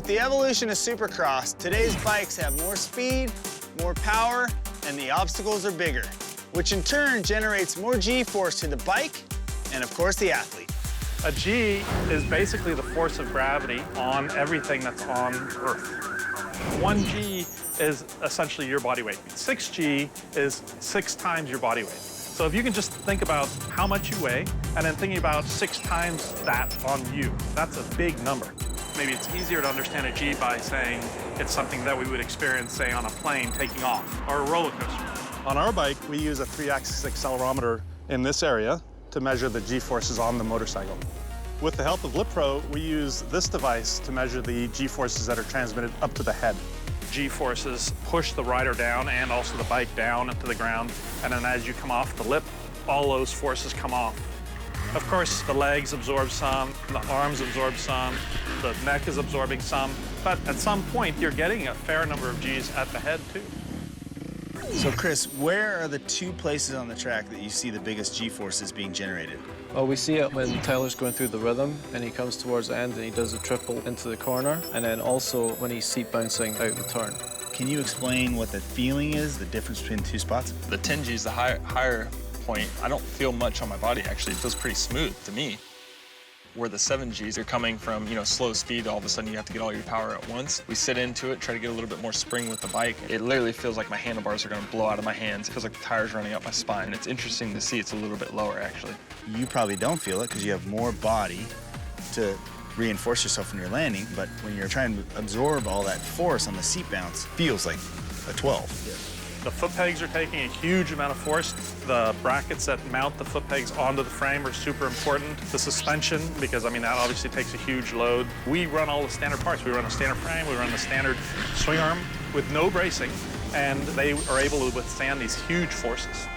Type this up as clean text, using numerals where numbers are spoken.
the evolution of Supercross, today's bikes have more speed, more power, and the obstacles are bigger, which in turn generates more G-force to the bike and, of course, the athlete. A G is basically the force of gravity on everything that's on Earth. 1G is essentially your body weight. 6G is 6 times your body weight. So if you can just think about how much you weigh and then thinking about 6 times that on you, that's a big number. Maybe it's easier to understand a G by saying it's something that we would experience, say, on a plane taking off or a roller coaster. On our bike, we use a 3-axis accelerometer in this area to measure the G-forces on the motorcycle. With the help of LipPro, we use this device to measure the G-forces that are transmitted up to the head. G-forces push the rider down and also the bike down into the ground, and then as you come off the lip, all those forces come off. Of course, the legs absorb some, the arms absorb some, the neck is absorbing some, but at some point, you're getting a fair number of Gs at the head, too. So, Chris, where are the 2 places on the track that you see the biggest G-forces being generated? Well, we see it when Tyler's going through the rhythm and he comes towards the end and he does a triple into the corner, and then also when he's seat bouncing out the turn. Can you explain what the feeling is, the difference between the 2 spots? The 10 Gs, the higher point, I don't feel much on my body, actually. It feels pretty smooth to me. Where the 7 Gs are coming from, slow speed, all of a sudden you have to get all your power at once. We sit into it, try to get a little bit more spring with the bike. It literally feels like my handlebars are gonna blow out of my hands. It feels like the tire's running up my spine. It's interesting to see it's a little bit lower, actually. You probably don't feel it because you have more body to reinforce yourself when you're landing, but when you're trying to absorb all that force on the seat bounce, feels like a 12. Yeah. The foot pegs are taking a huge amount of force. The brackets that mount the foot pegs onto the frame are super important. The suspension, because that obviously takes a huge load. We run all the standard parts. We run a standard frame, we run the standard swing arm with no bracing, and they are able to withstand these huge forces.